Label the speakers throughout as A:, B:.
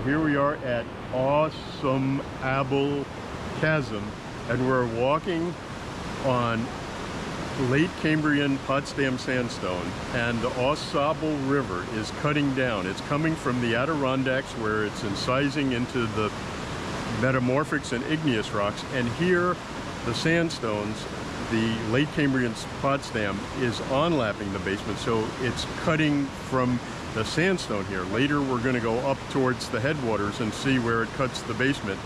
A: here we are at Ausable Chasm, and we're walking on late Cambrian Potsdam sandstone, and the Ausable River is cutting down. It's coming from the Adirondacks, where it's incising into the metamorphics and igneous rocks, and here the sandstones, the late Cambrian Potsdam, is onlapping the basement, so it's cutting from the sandstone here. Later we're going to go up towards the headwaters and see where it cuts the basement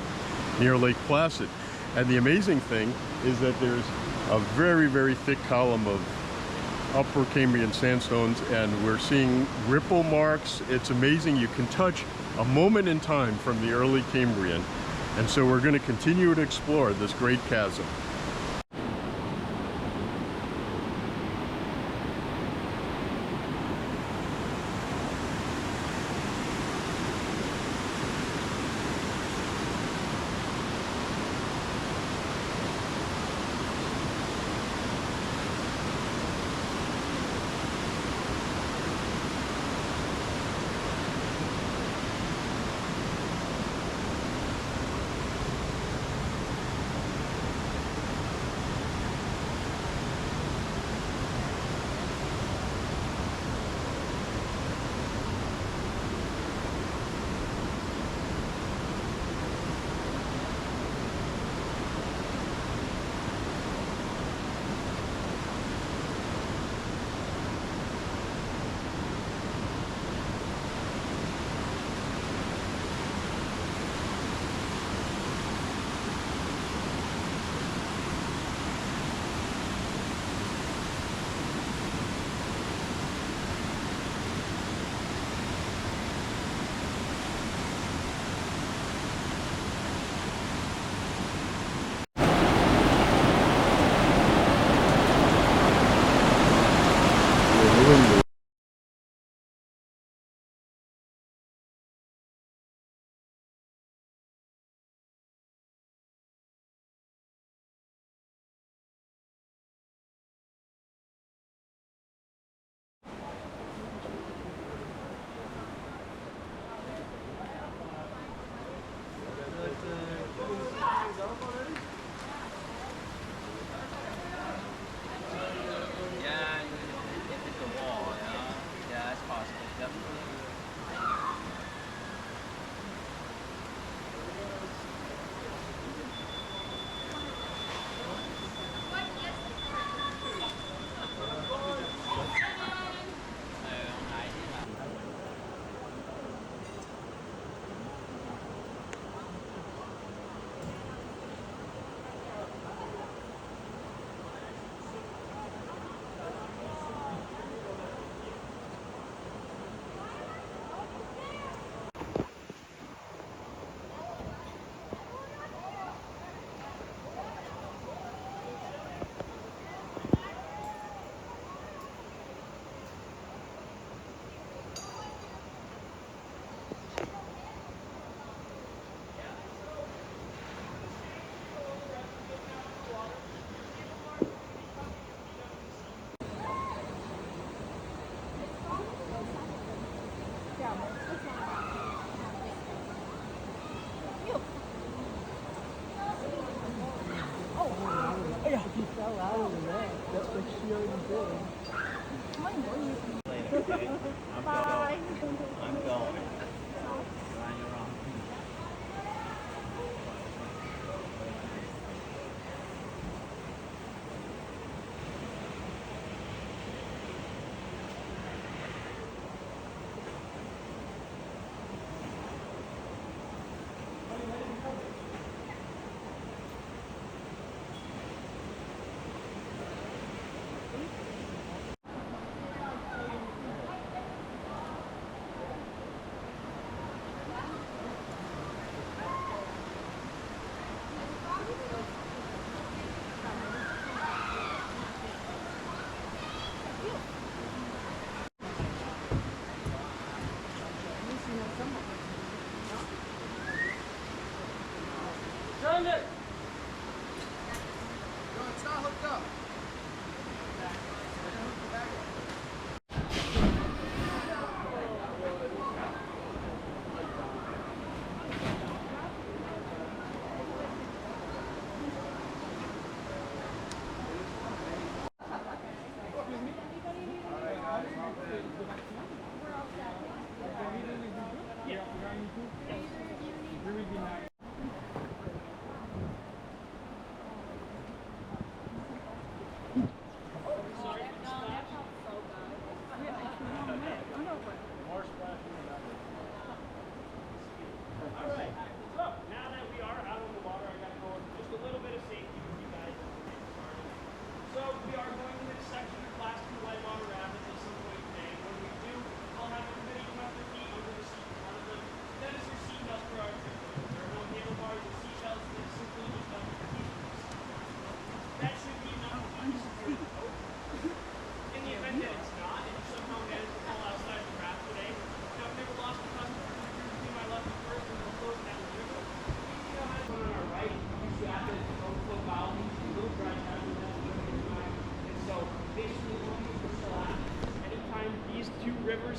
A: near Lake Placid. And the amazing thing is that there's a very, very thick column of upper Cambrian sandstones, and we're seeing ripple marks. It's amazing. You can touch a moment in time from the early Cambrian. And so we're going to continue to explore this great chasm.
B: Bye. I'm going.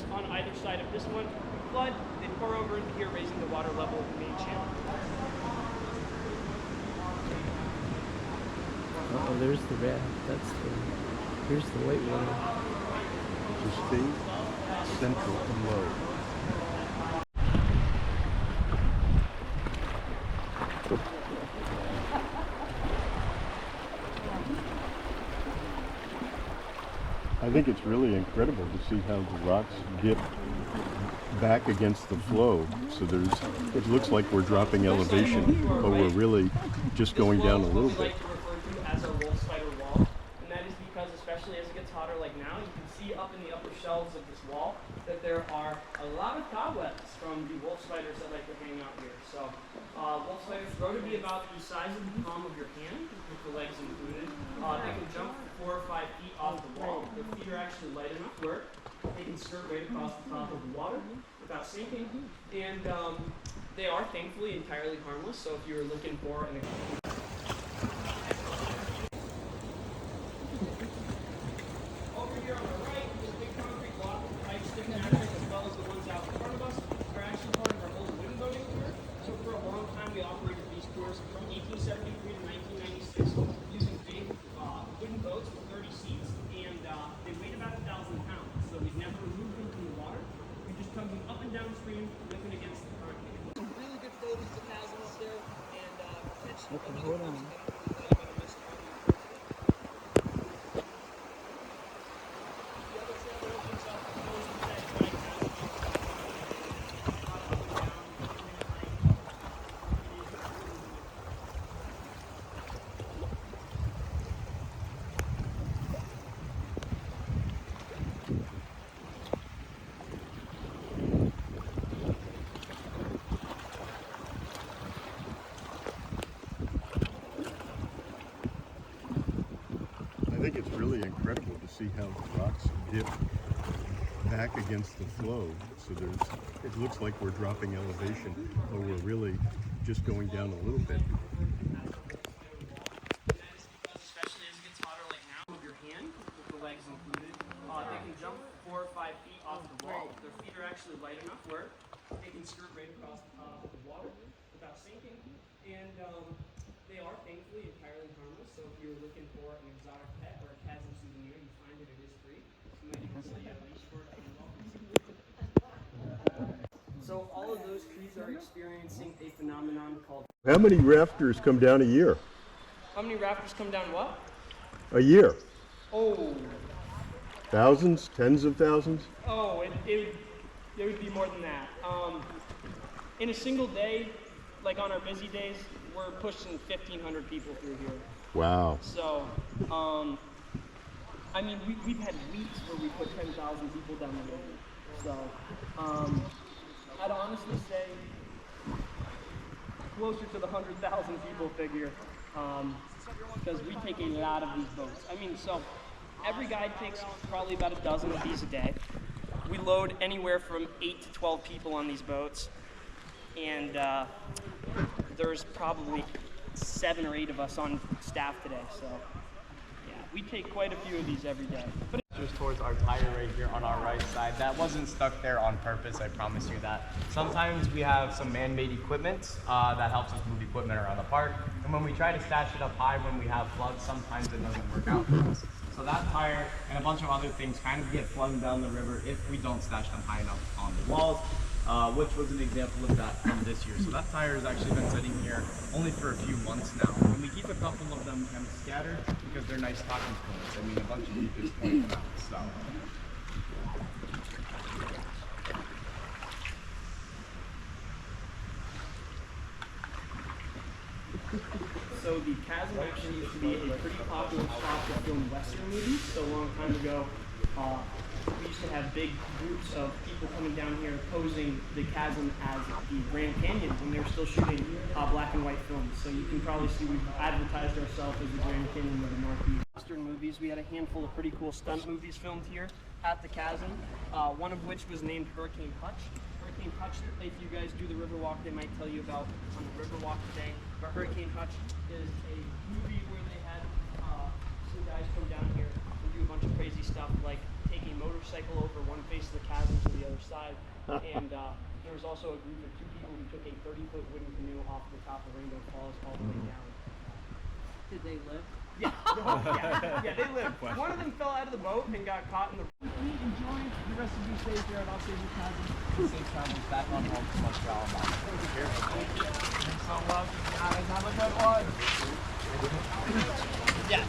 C: creeks on either side of this one flood. They pour over into here, raising the water level of the main channel.
D: Oh, there's the raft. Here's the white water.
A: To stay central and low. I think it's really incredible to see how the rocks dip back against the flow. So it looks like we're dropping elevation, but we're really just going down a little bit.
C: As our wolf spider wall, and that is because, especially as it gets hotter like now, you can see up in the upper shelves of this wall that there are a lot of cobwebs from the wolf spiders that like to hang out here. So wolf spiders grow to be about the size of the palm of your hand, with the legs included. They can jump 4 or 5 feet off the wall. Their feet are actually light enough where they can skirt right across the top of the water without sinking, and they are thankfully entirely harmless. So if you were looking for an
D: Okay, hold on.
A: I think it's really incredible to see how the rocks dip back against the flow. So it looks like we're dropping elevation, but we're really just going down a little bit.
C: Especially as it gets hotter like now, with your hand, with the legs included, they can jump 4 or 5 feet off the wall. Their feet are actually light enough where they can skirt right across the top of the water without sinking, and they are thankfully entirely harmless. So if you're looking for an exotic pet or a chasm souvenir, you find it is free. You might even see a leash for it as well. So all of those trees are experiencing a phenomenon called.
A: How many rafters come down a year?
C: How many rafters come down what?
A: A year?
C: Oh.
A: Thousands? Tens of thousands?
C: Oh, it would be more than that. In a single day, like on our busy days, we're pushing 1,500 people through here.
A: Wow.
C: So, I mean, we've had weeks where we put 10,000 people down the road. So, I'd honestly say closer to the 100,000 people figure, because we take a lot of these boats. I mean, so every guide takes probably about a dozen of these a day. We load anywhere from 8 to 12 people on these boats, and there's probably 7 or 8 of us on staff today. So yeah, we take quite a few of these every day. But
B: just towards our tire right here on our right side. That wasn't stuck there on purpose, I promise you that. Sometimes we have some man-made equipment that helps us move equipment around the park. And when we try to stash it up high when we have floods, sometimes it doesn't work out for us. So that tire and a bunch of other things kind of get flung down the river if we don't stash them high enough on the walls, which was an example of that from this year. So that tire has actually been sitting here only for a few months now. And we keep a couple of them kind of scattered because they're nice talking points. I mean, a bunch of you just point them out.
C: So the chasm actually used to be a pretty popular spot to film Western movies. So a long time ago, we used to have big groups of people coming down here posing the chasm as the Grand Canyon when they were still shooting black and white films. So you can probably see we've advertised ourselves as the Grand Canyon of the Northeast. Western movies, we had a handful of pretty cool stunt movies filmed here at the chasm, one of which was named Hurricane Hutch. Hurricane Hutch, if you guys do the Riverwalk, they might tell you about on the Riverwalk today. But Hurricane Hutch is a movie where they had some guys come down here and do a bunch of crazy stuff like take a motorcycle over one face of the chasm to the other side. And there was also a group of 2 people who took a 30-foot wooden canoe off the top of Rainbow Falls all the way down.
E: Did they live?
C: Yeah, yeah, they lived. One of them fell out of the boat and got caught in the.
E: Enjoy the rest of your stay here at Ausable Chasm.
B: Safe travels back on home to Montreal. Thanks so much, guys. Have a good one. Yes.